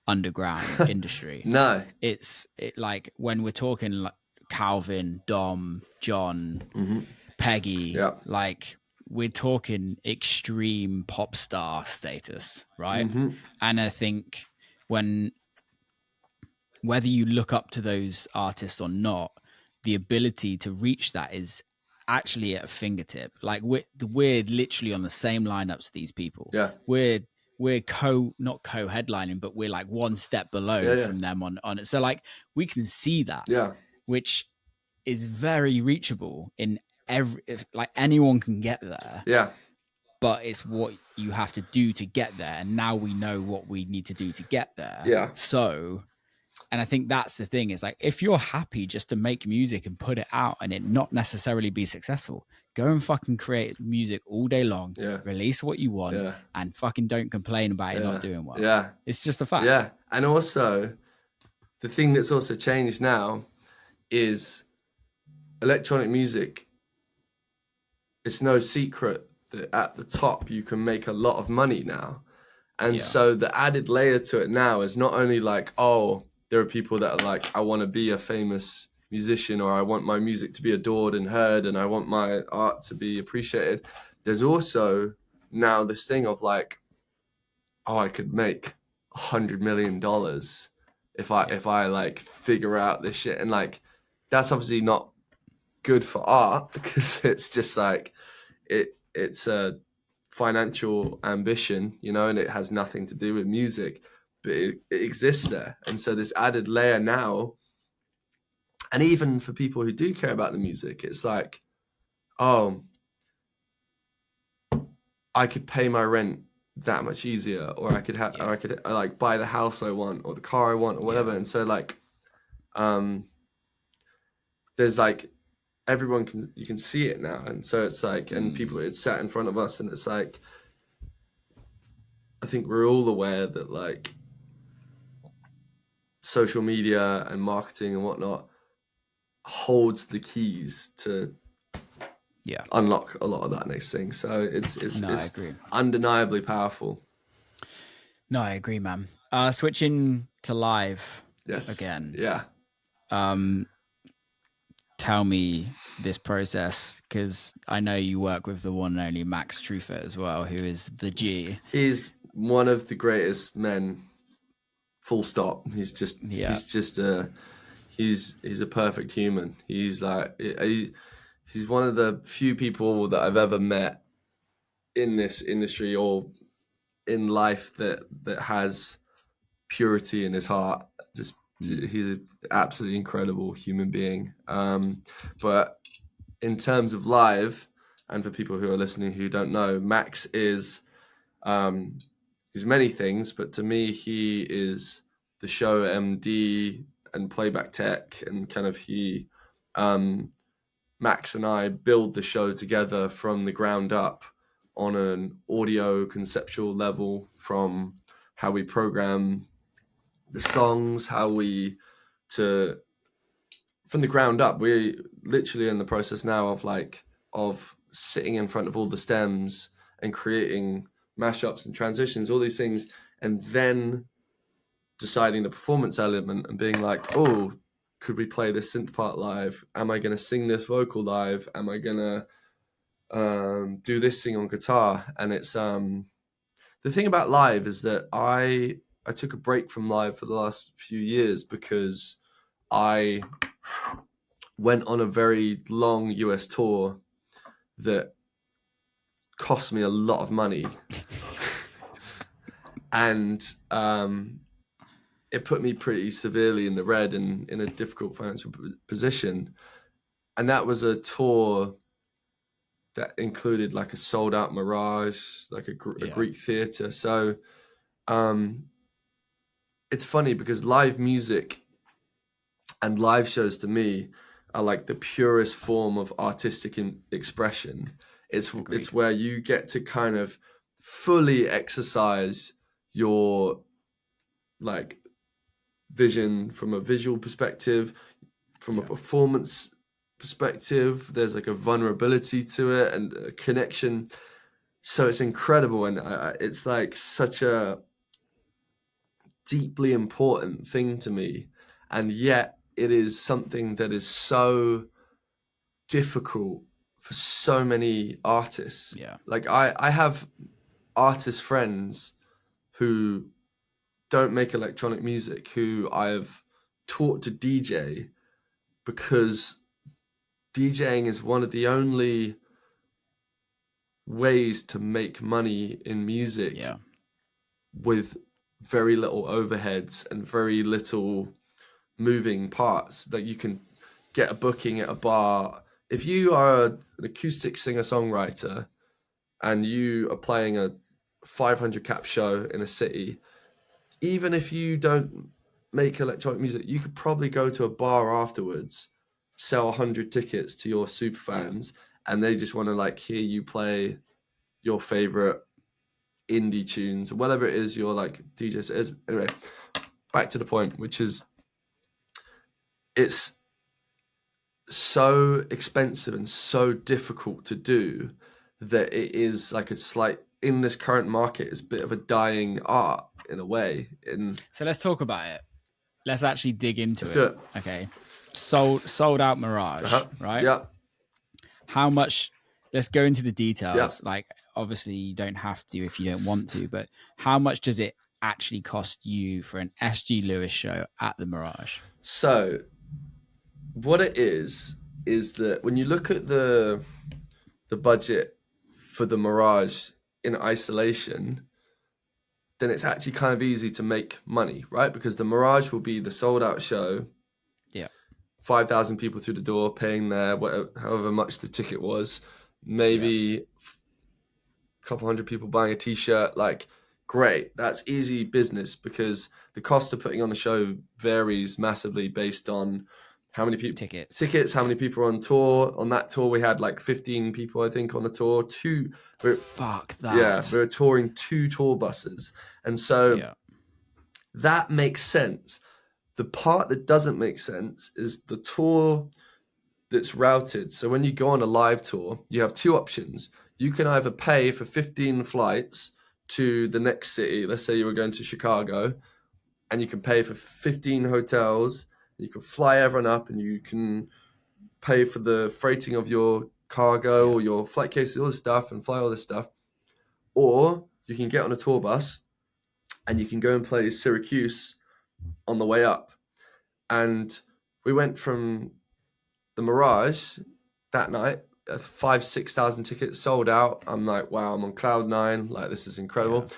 underground industry. No, it's like when we're talking like Calvin, Dom, John, mm-hmm. Peggy, yeah. like we're talking extreme pop star status, right? Mm-hmm. And I think whether you look up to those artists or not, the ability to reach that is actually at a fingertip. Like we're literally on the same lineups as these people. Yeah. We're not co-headlining, but we're like one step below from them on it. So like we can see that. Yeah. Which is very reachable in like anyone can get there. Yeah. But it's what you have to do to get there. And now we know what we need to do to get there. Yeah. So, and I think that's the thing is like, if you're happy just to make music and put it out and it not necessarily be successful, go and fucking create music all day long, release what you want, and fucking don't complain about it not doing well. Yeah. It's just a fact. Yeah. And also, the thing that's also changed now is electronic music. It's no secret that at the top you can make a lot of money now. And so the added layer to it now is not only like, oh, there are people that are like, I want to be a famous musician, or I want my music to be adored and heard, and I want my art to be appreciated. There's also now this thing of like, oh, I could make $100 million if I like figure out this shit. And like, that's obviously not good for art, because it's just like, it's a financial ambition, you know, and it has nothing to do with music, but it exists there. And so this added layer now, and even for people who do care about the music, it's like, oh, I could pay my rent that much easier, or I could or I could like buy the house I want, or the car I want, or whatever. And so like, there's like, you can see it now. And so it's like, and people, it's sat in front of us, and it's like, I think we're all aware that like social media and marketing and whatnot holds the keys to unlock a lot of that next thing. So it's undeniably powerful. No, I agree, man. Switching to live again. Yeah. Tell me this process, because I know you work with the one and only Max Truffert as well, who is the G. He's one of the greatest men, full stop. He's just he's a perfect human. He's like, he's one of the few people that I've ever met in this industry or in life that has purity in his heart. He's an absolutely incredible human being. But in terms of live, and for people who are listening who don't know, Max is he's many things, but to me he is the show MD and playback tech, and kind of Max and I build the show together from the ground up on an audio conceptual level, from how we program the songs, how we to from the ground up. We literally in the process now of sitting in front of all the stems and creating mashups and transitions, all these things, and then deciding the performance element and being like, oh, could we play this synth part live? Am I going to sing this vocal live? Am I going to do this thing on guitar? And it's the thing about live is that I took a break from live for the last few years because I went on a very long US tour that cost me a lot of money. And it put me pretty severely in the red and in a difficult financial position. And that was a tour that included like a sold out Mirage, like a Greek theater. So it's funny because live music and live shows to me are like the purest form of artistic expression. It's where you get to kind of fully exercise your like vision from a visual perspective, from a performance perspective. There's like a vulnerability to it and a connection. So it's incredible. And it's like such a deeply important thing to me. And yet it is something that is so difficult for so many artists. Yeah. Like I have artist friends who don't make electronic music, who I've taught to DJ because DJing is one of the only ways to make money in music with very little overheads and very little moving parts. That you can get a booking at a bar. If you are an acoustic singer-songwriter and you are playing a 500 cap show in a city, even if you don't make electronic music, you could probably go to a bar afterwards, sell 100 tickets to your super fans, and they just want to like hear you play your favorite indie tunes, whatever it is your like DJ says. Anyway, back to the point, which is it's so expensive and so difficult to do that it is like a slight, in this current market, it's a bit of a dying art in a way. So let's talk about it. Let's actually dig into Let's do it. Okay. Sold out Mirage, right? Yeah. How much? Let's go into the details. Yeah. Like, obviously, you don't have to if you don't want to, but how much does it actually cost you for an SG Lewis show at the Mirage? So, what it is that when you look at the budget for the Mirage in isolation, then it's actually kind of easy to make money, right? Because the Mirage will be the sold out show. Yeah. 5,000 people through the door paying their however much the ticket was. Maybe a couple hundred people buying a t-shirt. Like, great. That's easy business because the cost of putting on a show varies massively based on how many people tickets, how many people are on tour. On that tour, we had like 15 people, I think, on a tour. Fuck that. Yeah, we were touring 2 tour buses. And so that makes sense. The part that doesn't make sense is the tour that's routed. So when you go on a live tour, you have 2 options. You can either pay for 15 flights to the next city. Let's say you were going to Chicago, and you can pay for 15 hotels. You can fly everyone up, and you can pay for the freighting of your cargo or your flight cases, all this stuff, and fly all this stuff. Or you can get on a tour bus and you can go and play Syracuse on the way up. And we went from the Mirage that night, 5,000-6,000 tickets sold out. I'm like, wow, I'm on cloud 9. Like, this is incredible.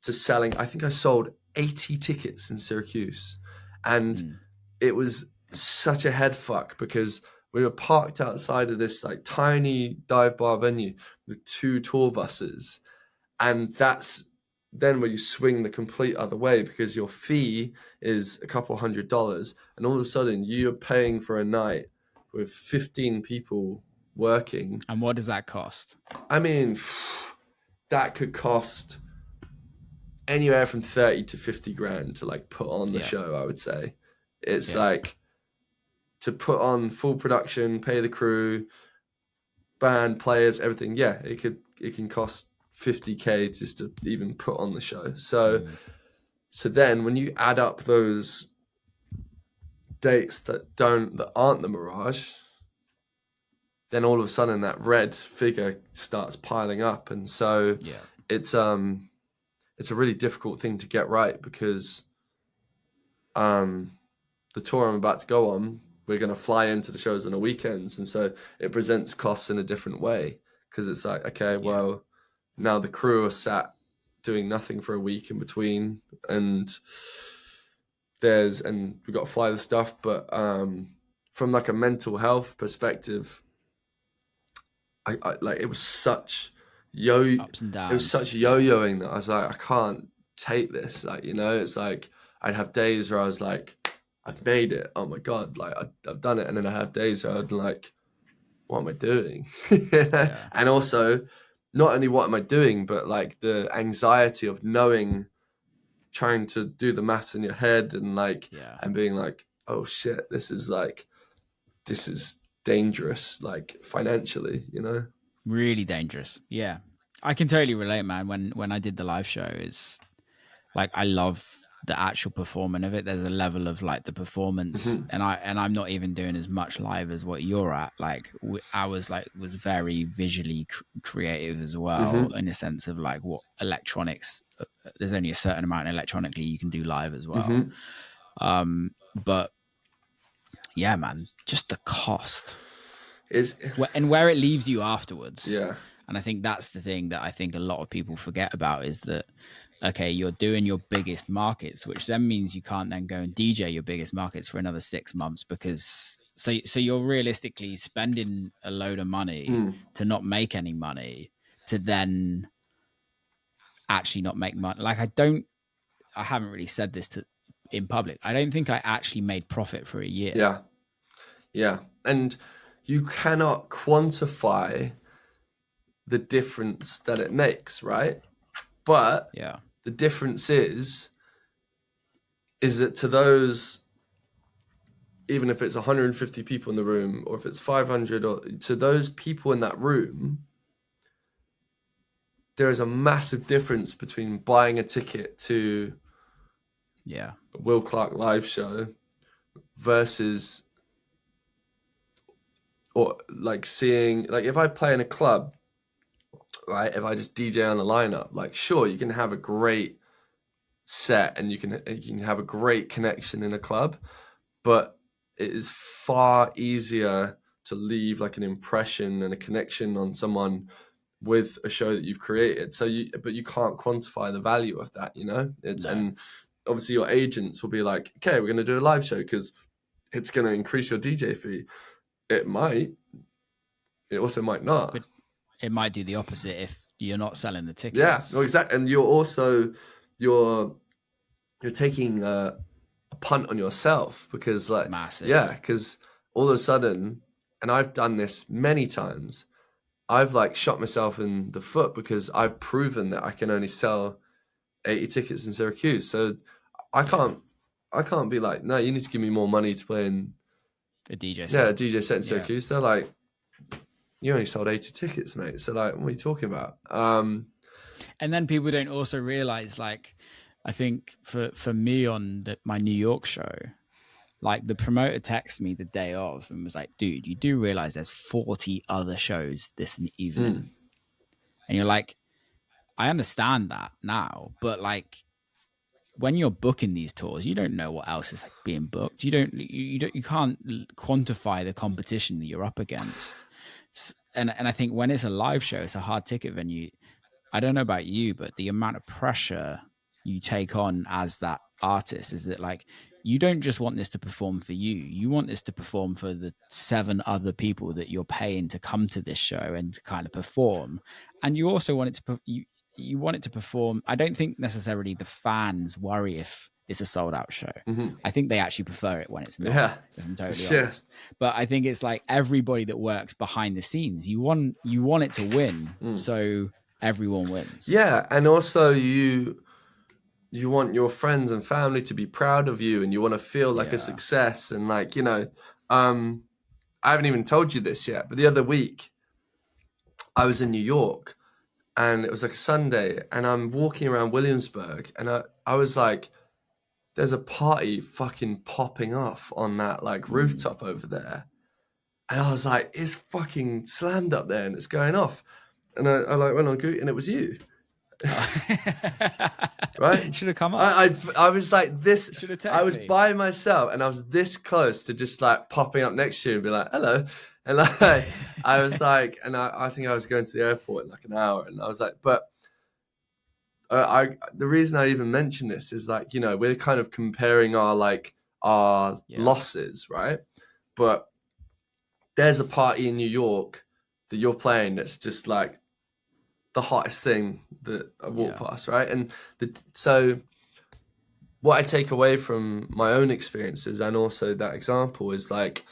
To selling, I think I sold 80 tickets in Syracuse. And it was such a head fuck because we were parked outside of this like tiny dive bar venue with 2 tour buses. And that's then where you swing the complete other way because your fee is a couple $100. And all of a sudden you're paying for a night with 15 people working. And what does that cost? I mean, that could cost anywhere from 30 to 50 grand to like put on the Yeah. show, I would say. It's Yeah. like to put on full production, pay the crew, band, players, everything. Yeah, it can cost 50K just to even put on the show. So then when you add up those dates that aren't the Mirage, then all of a sudden that red figure starts piling up. And so it's a really difficult thing to get right, because the tour I'm about to go on, we're going to fly into the shows on the weekends. And so it presents costs in a different way, because it's like, okay, well, now the crew are sat doing nothing for a week in between, and we've got to fly the stuff. But from like a mental health perspective, I like, it was such ups and downs. It was such yo-yoing that I was like, I can't take this. Like, you know, it's like I'd have days where I was like, I've made it. Oh my God, like I've done it. And then I have days where I'd like, what am I doing? And also, not only what am I doing, but like the anxiety of trying to do the maths in your head and like, and being like, oh shit, this is dangerous, like financially, you know? Really dangerous. Yeah. I can totally relate, man. When I did the live show, it's like, I love the actual performance of it. There's a level of like the performance, and I'm not even doing as much live as what you're at. Like I was very visually creative as well, in a sense of like what electronics. There's only a certain amount electronically you can do live as well. But yeah, man, just the cost and where it leaves you afterwards. Yeah. And I think that's the thing that I think a lot of people forget about, is that, okay, you're doing your biggest markets, which then means you can't then go and DJ your biggest markets for another 6 months, because so you're realistically spending a load of money to not make any money, to then actually not make money. Like I haven't really said this in public. I don't think I actually made profit for a year. Yeah. Yeah. And you cannot quantify the difference that it makes, right? But the difference is that to those, even if it's 150 people in the room, or if it's 500, or to those people in that room, there is a massive difference between buying a ticket to a Will Clark live show versus, or like seeing, like if I play in a club, right? If I just DJ on the lineup, like sure, you can have a great set and you can have a great connection in a club, but it is far easier to leave like an impression and a connection on someone with a show that you've created. But you can't quantify the value of that, you know? And obviously your agents will be like, okay, we're going to do a live show because it's going to increase your DJ fee. It might. It also might not. But it might do the opposite if you're not selling the tickets. Yeah, no, exactly. And you're taking a punt on yourself, because like, massive. Yeah, because all of a sudden, and I've done this many times, I've like shot myself in the foot because I've proven that I can only sell 80 tickets in Syracuse. So I can't be like, no, you need to give me more money to play in a DJ set. Yeah, a DJ set in Syracuse. They're like, you only sold 80 tickets, mate. So like, what are you talking about? And then people don't also realize, like, I think for me on my New York show, like the promoter texted me the day of and was like, dude, you do realize there's 40 other shows this evening. And you're like, I understand that now, but like when you're booking these tours, you don't know what else is like being booked. You can't quantify the competition that you're up against. And I think when it's a live show, it's a hard ticket venue. I don't know about you, but the amount of pressure you take on as that artist is that, like, you don't just want this to perform for you. You want this to perform for the 7 other people that you're paying to come to this show and to kind of perform. And you also want it to, you want it to perform. I don't think necessarily the fans worry if it's a sold out show. I think they actually prefer it when it's not, if I'm totally honest. But I think it's like everybody that works behind the scenes, you want it to win. So everyone wins. Yeah. And also you want your friends and family to be proud of you, and you want to feel like a success. And like, you know, I haven't even told you this yet, but the other week I was in New York, and it was like a Sunday, and I'm walking around Williamsburg, and I was like, there's a party fucking popping off on that like rooftop over there. And I was like, it's fucking slammed up there and it's going off. And I like went on Google, and it was you. Right? You should have come up. I was like this. Should have texted I was me. by myself, and I was this close to just like popping up next to you and be like, hello. And like I was like, and I think I was going to the airport in like an hour, and I was like, but the reason I even mention this is like, you know, we're kind of comparing our losses, right? But there's a party in New York that you're playing that's just like the hottest thing that I walk past, right? And so what I take away from my own experiences and also that example is like,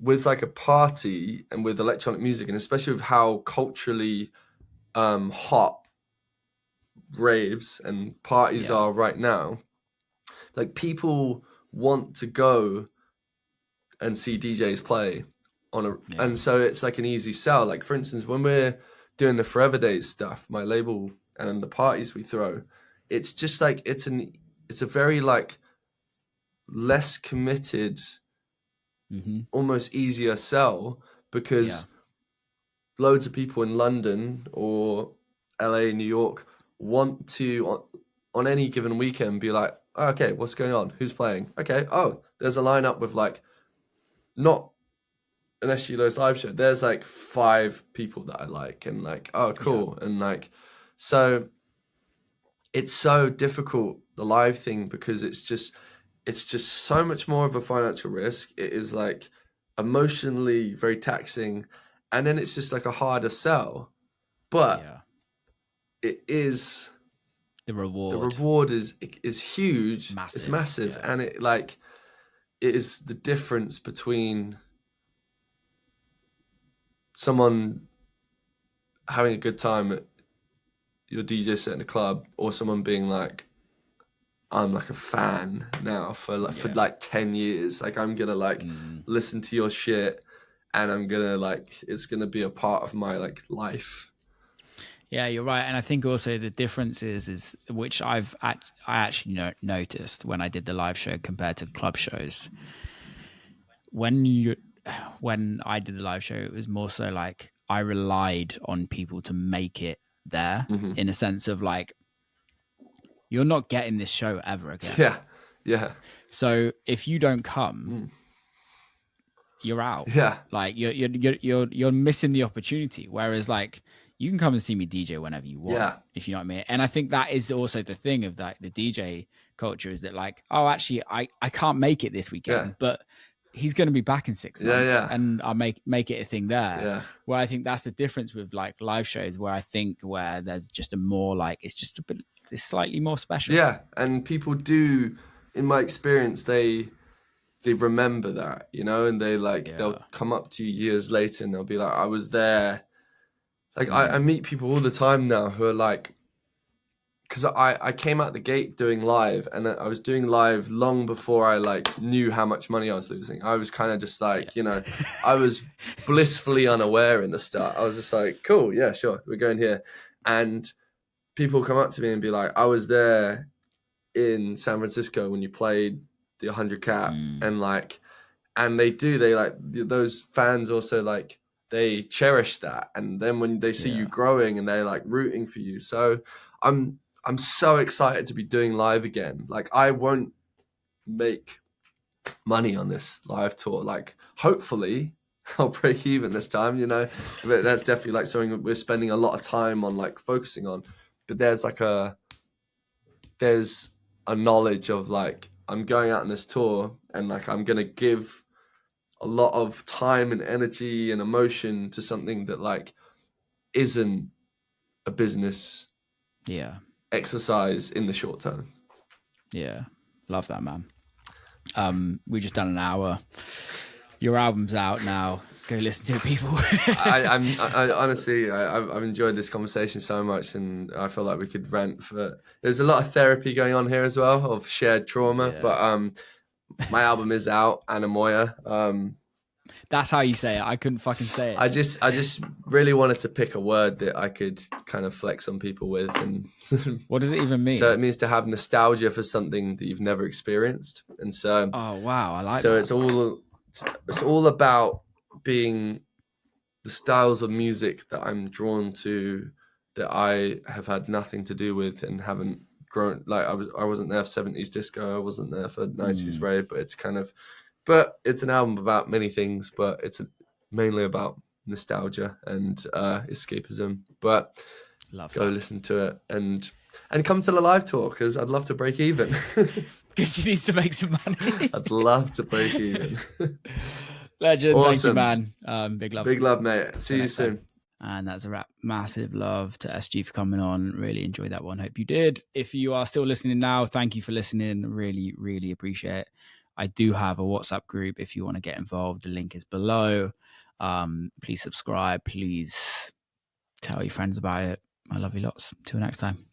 with like a party and with electronic music, and especially with how culturally hot raves and parties are right now, like people want to go and see DJs play and so it's like an easy sell. Like for instance, when we're doing the Forever Days stuff, my label, and the parties we throw, it's just like it's a very like less committed, almost easier sell, because loads of people in London or LA, New York want to on any given weekend be like, oh, okay, what's going on? Who's playing? Okay, oh, there's a lineup with like not an SG Lowe's live show. There's like 5 people that I like, and like, oh, cool. And like, so it's so difficult, the live thing, because it's just so much more of a financial risk. It is like emotionally very taxing, and then it's just like a harder sell. But it is the reward. The reward is huge. It's massive, and it like it is the difference between someone having a good time at your DJ set in a club, or someone being like, I'm like a fan now for like 10 years. Like I'm gonna like listen to your shit, and I'm gonna like, it's gonna be a part of my like life. Yeah, you're right. And I think also the difference is which I actually noticed when I did the live show compared to club shows. When I did the live show, it was more so like I relied on people to make it there, in a sense of like, you're not getting this show ever again. Yeah. So if you don't come, you're out. Yeah. Like you're missing the opportunity. Whereas like you can come and see me DJ whenever you want, if you know what I mean. And I think that is also the thing of like the DJ culture, is that like, oh, actually I can't make it this weekend, but he's going to be back in 6 months, and I'll make it a thing there. Yeah. Where I think that's the difference with like live shows, where there's just a more like, it's just a bit, it's slightly more special. Yeah, and people do, in my experience, they remember that, you know, and they like they'll come up to you years later and they'll be like, I was there. Like I meet people all the time now who are like, because I came out the gate doing live, and I was doing live long before I like knew how much money I was losing. I was kind of just like, you know, I was blissfully unaware in the start. I was just like, cool, yeah, sure, we're going here. And people come up to me and be like, I was there in San Francisco when you played the 100 cap, and like, and they like, those fans also like, they cherish that. And then when they see you growing, and they're like rooting for you. So I'm so excited to be doing live again. Like I won't make money on this live tour. Like hopefully I'll break even this time, you know, but that's definitely like something we're spending a lot of time on, like focusing on. But there's a knowledge of like, I'm going out on this tour, and like, I'm going to give a lot of time and energy and emotion to something that like isn't a business exercise in the short term. Yeah. Love that, man. We just done an hour. Your album's out now. Go listen to it, people. I honestly, I've enjoyed this conversation so much, and I feel like we could rant for. There's a lot of therapy going on here as well of shared trauma, but my album is out, Anamoya. That's how you say it. I couldn't fucking say it. I just really wanted to pick a word that I could kind of flex on people with, and what does it even mean? So it means to have nostalgia for something that you've never experienced, and so. Oh wow, I like. So that. it's all about being the styles of music that I'm drawn to, that I have had nothing to do with and haven't grown. Like I wasn't there for 70s disco. I wasn't there for 90s rave, but it's an album about many things, but it's mainly about nostalgia and escapism. But go listen to it and come to the live tour, because I'd love to break even. Because you need to make some money. I'd love to break even. Legend. Awesome. Thank you, man. Big love. Big love, mate. See you soon. Time. And that's a wrap. Massive love to SG for coming on. Really enjoyed that one. Hope you did. If you are still listening now, thank you for listening. Really, really appreciate it. I do have a WhatsApp group if you want to get involved. The link is below. Please subscribe. Please tell your friends about it. I love you lots. Till next time.